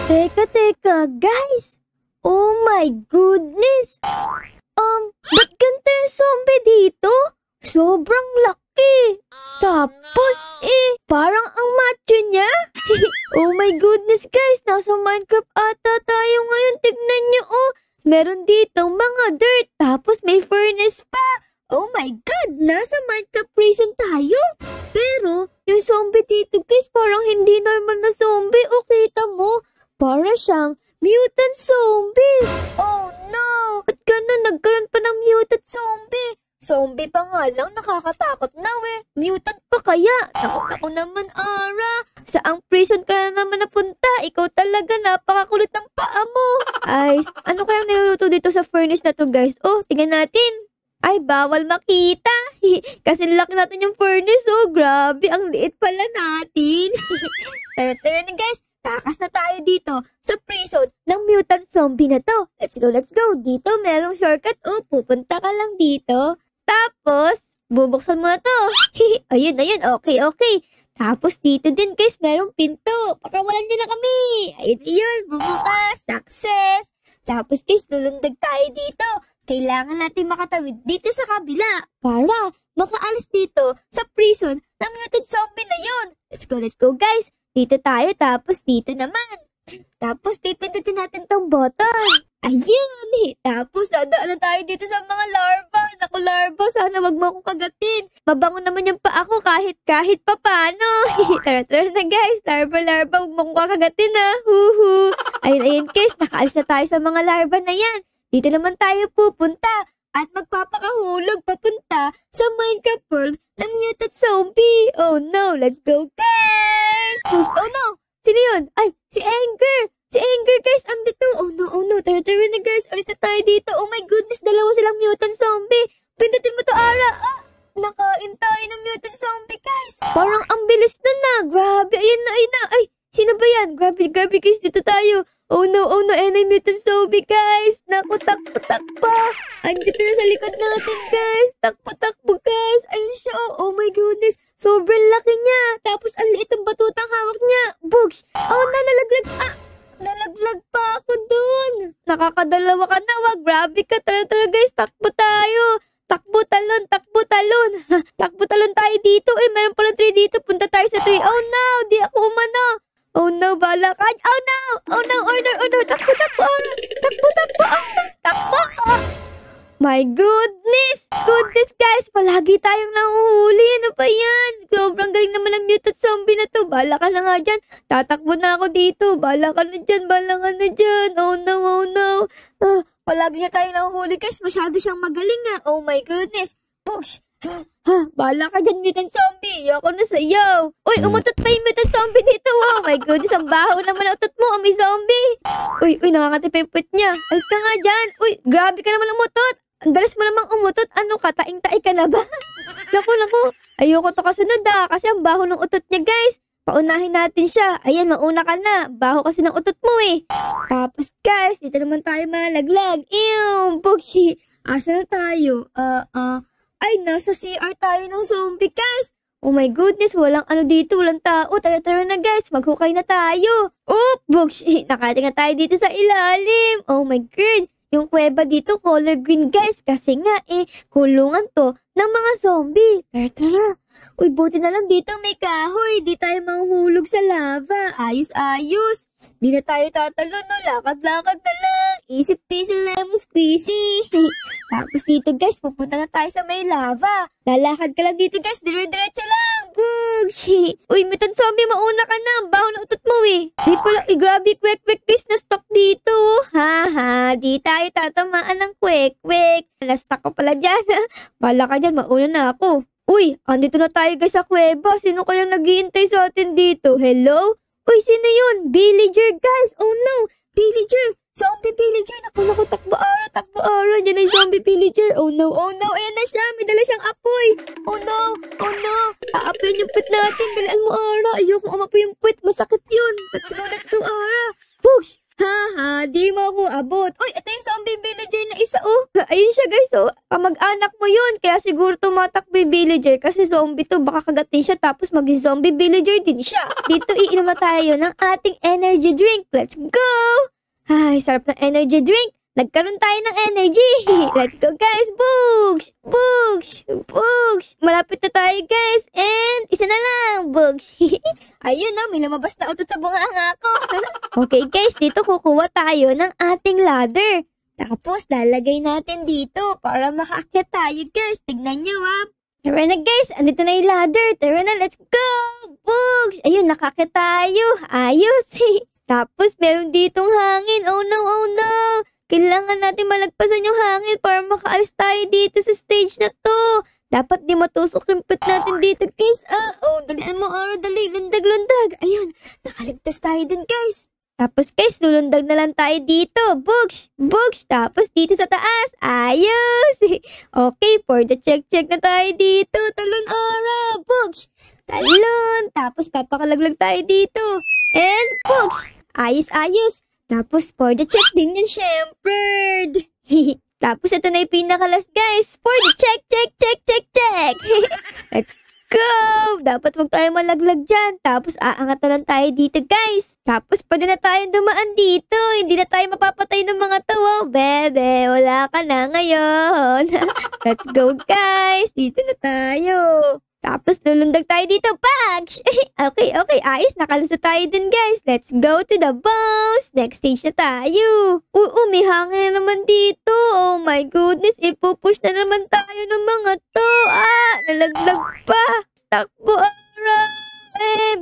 Teka, guys. Oh my goodness. Ba't ganito yung zombie dito? Sobrang laki. Tapos, parang ang macho niya. Oh my goodness, guys. Nasa Minecraft ata tayo ngayon. Tignan niyo, oh. Meron dito mga dirt. Tapos may furnace pa. Oh my God, nasa Minecraft prison tayo. Pero, yung zombie dito, guys, parang hindi normal na zombie. O, kita mo? Para siyang mutant zombie. Oh no! At ganun, nagkaroon pa ng mutant zombie. Zombie pa nga lang, nakakatakot na Mutant pa kaya? Takot ako naman, Ara. Saang prison ka na naman napunta? Ikaw talaga, napakakulit ng paa mo. Ay, ano kayang niluluto dito sa furnace na to, guys? Oh, tingnan natin. Ay, bawal makita. Kasi laki natin yung furnace, oh. Grabe, ang liit pala natin. Tara na, guys. Takas na tayo dito sa prison ng mutant zombie na to. Let's go. Dito merong shortcut. Oh, pupunta ka lang dito. Tapos, bubuksan mo na to. Ayun. Okay. Tapos dito din, guys, merong pinto. Pakawalan nyo na kami. Ayun. Bubukas. Success. Tapos, guys, lulundag tayo dito. Kailangan natin makatawid dito sa kabila para makaalis dito sa prison ng mutant zombie na yun. Let's go, guys. Dito tayo, tapos dito naman. Tapos pipindutin natin tong button. Ayun, Tapos dadaan tayo dito sa mga larva. Naku, larva, sana wag mo akong kagatin. Mabango naman yung paa ko kahit pa paano. Tara na, guys. Larva, wag mo akong kakagatin, ha. Huhu. Ayun, guys. Nakaalis na tayo sa mga larva na yan. Dito naman tayo pupunta. At magpapakahulog papunta sa Minecraft world ng mutant zombie. Oh no, let's go, guys! Oh no! Sino yun? Ay, si Anger! Si Anger, guys, andito. Oh no. Tara na, guys. Alis na tayo dito. Oh my goodness, dalawa silang mutant zombie. Pindutin mo to, Ara. Nakain tayo ng mutant zombie, guys. Parang ang bilis na. Grabe, ayun na. Ay, sino ba yan? Grabe, guys, dito tayo. Oh no, ay mutant zombie, guys. Naku, takbo. Andito na sa likod natin, guys. Takbo, guys. Ayun siya, oh my goodness. Sobrang laki niya. Tapos, ang liit ang batutang hawak niya. Books. Oh, nalaglag. Nalaglag pa ako dun. Nakakadalawa ka na, Grabe ka. Tara, guys. Takbo tayo. Takbo talon. Takbo talon tayo dito. Meron pala tree dito. Punta tayo sa tree. Oh no, di ako umano. Oh no, bala ka. Oh no. Takbo. Takbo. My goodness, guys. Palagi tayong nahuhuli. Ano pa yan? Sobrang galing naman ng mutant zombie na to. Bala ka na nga dyan. Tatakbo na ako dito. Bala ka na dyan. Oh no. Palagi niya tayong nahuhuli, guys. Masyado siyang magaling, ha. Oh my goodness. Push. Bala ka dyan, mutant zombie. Ayoko na sa'yo. Uy, umutot pa yung mutant zombie dito. Oh my goodness, ang baho naman ang utot mo. May zombie. Uy, nakakatipay puwet niya. Ayos ka nga dyan. Uy, grabe ka naman umutot. Ang dalas mo namang umutot. Ano ka, taing-taing ka na ba? Naku. Ayoko to kasunod, kasi ang baho ng utot niya, guys. Paunahin natin siya. Ayan, mauna ka na. Baho kasi ng utot mo, Tapos, guys, dito naman tayo malaglag. Ew, Bugshi. Asa na tayo? Ay, nasa CR tayo ng zombie, guys. Oh my goodness, walang ano dito, walang tao. Tara na, guys. Maghukay na tayo. Oh, Bugshi. Nakatinga tayo dito sa ilalim. Oh my God. Yung kuweba dito, color green, guys. Kasi nga, kulungan to ng mga zombie. Tara. Uy, buti na lang dito may kahoy. Di tayo mahuhulog sa lava. Ayos. Di na tayo tatalo, no? Lakad-lakad na lang. Easy-peasy lemon squeezy. Tapos dito, guys, pupunta na tayo sa may lava. Lalakad ka lang dito, guys. Dire-diretso lang. Bugs. Uy, mutant zombie, mauna ka na. Baho na utot mo, Di pala, grabe, kwek-kwek, guys, na-stock dito. Ha. Di tayo tatamaan ng kwek-kwek. Na-stock ko pala dyan, ha. Bala ka dyan, mauna na ako. Uy, andito na tayo, guys, sa kuweba. Sino kayang naghihintay sa atin dito? Hello? Uy, sino yun? Villager, guys. Oh no, villager. Zombie villager. Naku, takbo ara. Diyan ang zombie villager. Oh no. Ayan na siya. May dala siyang apoy. Oh no. Aapoyin yung pit natin. Dalaan mo, Ara. Ayoko umapoy yung pit. Masakit yun. Let's go, Ara. Push. Ha. Di mo ako abot. Uy, ito yung zombie zombie villager na isa, oh. Ayun siya, guys, oh. Kamag-anak mo yun. Kaya siguro tumatakbo yung villager kasi zombie to. Baka kagatin siya tapos maging zombie villager din siya. Dito, iinom na tayo ng ating energy drink. Let's go! Ay, sarap ng energy drink. Nagkaroon tayo ng energy. Let's go, guys. Boogs! Boogs! Boogs! Malapit na tayo, guys. And isa na lang. Boogs. Ayun, no. May lumabas na utot sa bunganga ko. Okay, guys. Dito kukuha tayo ng ating ladder. Tapos, lalagay natin dito para makaakyat tayo, guys. Tignan nyo, ha. Tara na, guys. Andito na yung ladder. Tara na, let's go. Boogs! Ayun, nakaakyat tayo. Ayos. Tapos, meron ditong hangin. Oh, no, oh, no. Kailangan natin malagpasan yung hangin para makaalis tayo dito sa stage na to. Dapat di matusok yung pit natin dito, guys. Dalian mo, Ara. Dali, lundag-lundag. Ayun, nakaligtas tayo din, guys. Tapos, guys, lulundag na lang tayo dito. Books, books. Tapos, dito sa taas. Ayos. Okay, for the check na tayo dito. Talon, Ara. Books. Talon. Tapos, papakalaglag tayo dito. And, books. Ayos. Tapos, for the check din yan, syempre. Tapos, ito na yung pinakalas, guys. For the check. Let's go. Dapat wag tayo malaglag dyan. Tapos, aangat na lang tayo dito, guys. Tapos, pwede na tayong dumaan dito. Hindi na tayo mapapatay ng mga tawa. Bebe, wala ka na ngayon. Let's go, guys. Dito na tayo. Tapos, lulundag tayo dito. Pags! Okay. Ayos. Nakalusa tayo din, guys. Let's go to the boss. Next stage na tayo. May hangin na naman dito. Oh my goodness. Ipupush na naman tayo ng mga to. Nalaglag pa. Takbo, Ara.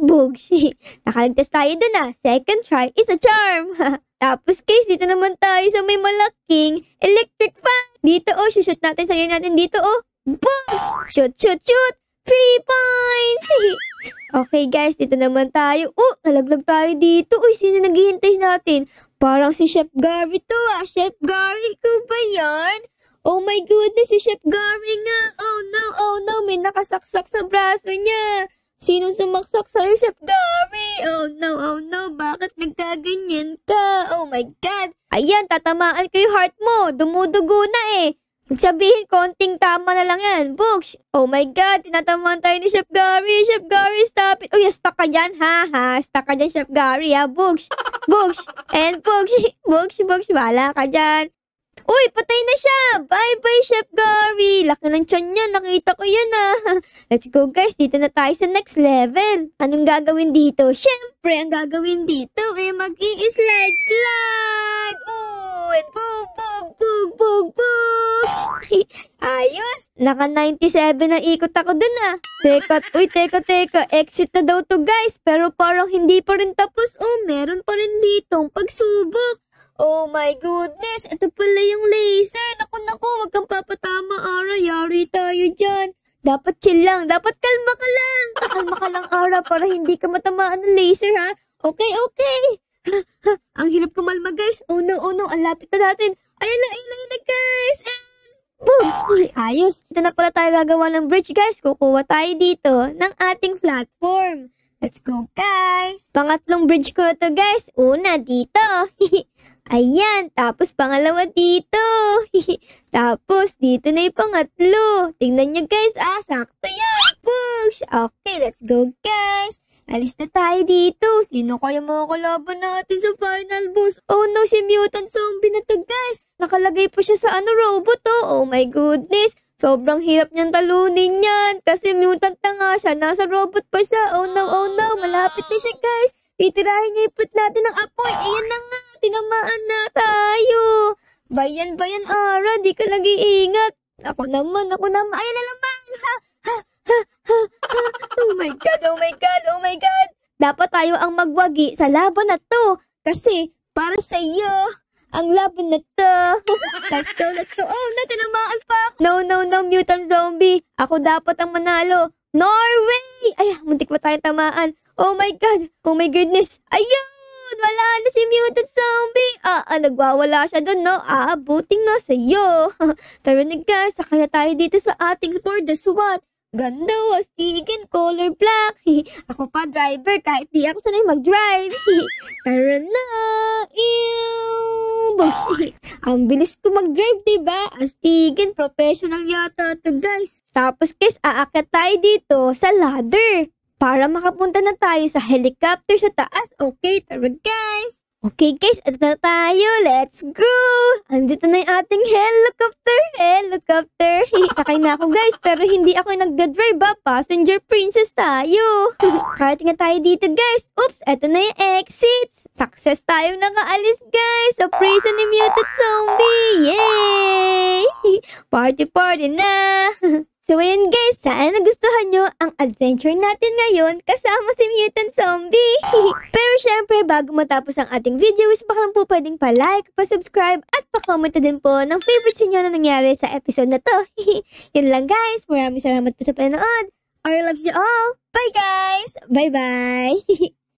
Bugshi. Nakaligtas tayo dun, Second try is a charm. Tapos, guys, dito naman tayo sa may malaking electric fan. Dito, shoot natin. Sayo natin dito, Bugs! Shoot! 3 points! Okay, guys, dito naman tayo. Nalaglag tayo dito. Sino naghihintay natin? Parang si Chef Gary to, Chef Gary, ikaw ba yan? Oh my goodness, si Chef Gary nga. Oh no, may nakasaksak sa braso niya. Sino sumaksak sa'yo, Chef Gary? Oh no, bakit nagkaganyan ka? Oh my God. Ayan, tatamaan ko yung heart mo. Dumudugo na Sabihin, konting tama na lang yan. Books. Oh my God, tinatamaan tayo ni Chef Gary. Chef Gary, stop it. Stuck ka dyan, Stuck ka dyan, Chef Gary, Books. And Books. Books, wala ka dyan. Patay na siya. Bye-bye, Chef Gary. Laki ng tiyan niya. Nakita ko yan, Let's go, guys. Dito na tayo sa next level. Anong gagawin dito? Siyempre, ang gagawin dito maging slide. And bug. Ayos. Naka 97 na ikot ako dun, Teka. Exit na daw to, guys. Pero parang hindi pa rin tapos. Meron pa rin ditong pagsubok. Oh my goodness, ito pala yung laser. Naku, wag kang papatama, Ara. Yari tayo dyan. Dapat chill lang. Dapat kalma ka lang. Kalma ka lang, Ara, para hindi ka matamaan ng laser, ha? Okay. Ang hirap kumalma, guys. Oh no. Ang lapit na natin. Ayun na, guys. And boom! Ayos. Ito na pala tayo gagawa ng bridge, guys. Kukuha tayo dito ng ating platform. Let's go, guys. Pangatlong bridge ko to, guys. Una, dito. Ayan, tapos pangalawa dito. Tapos dito na yung pangatlo. Tingnan nyo, guys, sakto yan. Push! Okay, let's go, guys. Alis na tayo dito. Sino kaya mga kalaban natin sa final boss? Oh no, si mutant zombie na to, guys. Nakalagay pa siya sa robot, Oh my goodness. Sobrang hirap niyang talunin yan. Kasi mutant na nga siya. Nasa robot pa siya. Oh no. Malapit na siya, guys. Titirahin niya ipot natin ng apoy. Ayan na nga. Tinamaan na tayo. Bayan, Ara. Di ka nag-iingat. Ako naman. Ayan na naman. Oh my God. Dapat tayo ang magwagi sa laban na to. Kasi, para sa iyo, ang laban na to. Let's go. Oh, tinamaan pa. No, mutant zombie. Ako dapat ang manalo. Norway! Muntik pa tayong tamaan. Oh my God. Oh my goodness. Ayun! Wala na si mutant zombie. Nagwawala siya dun, no? Buti nga sa'yo. Tara na, guys. Sakaya tayo dito sa ating for the SWAT. Ganda, astigin, color black. Ako pa driver kahit di ako sanay mag-drive. Tara na. Ang bilis ko mag-drive, diba? Astigin, professional yata to guys. Tapos guys, aakyat tayo dito sa ladder para makapunta na tayo sa helicopter sa taas. Okay, tara guys. Okay guys, ito na tayo. Let's go! Andito na yung ating helicopter. Sakay na ako guys, pero hindi ako nagdadrive ba? Passenger princess tayo. Karating na tayo dito guys. Oops, ito na yung exits. Success tayong nakaalis guys sa prison ni Mutant Zombie. Yay! Party na! So ayun guys, sana nagustuhan nyo ang adventure natin ngayon kasama si Mutant Zombie. Pero syempre, bago matapos ang ating video, is baka lang po pwedeng pa-like, pa-subscribe, at pa-comment na din po ng favorites niyo na nangyari sa episode na to. Yun lang guys, maraming salamat po sa panonood. I love you all. Bye guys! Bye-bye!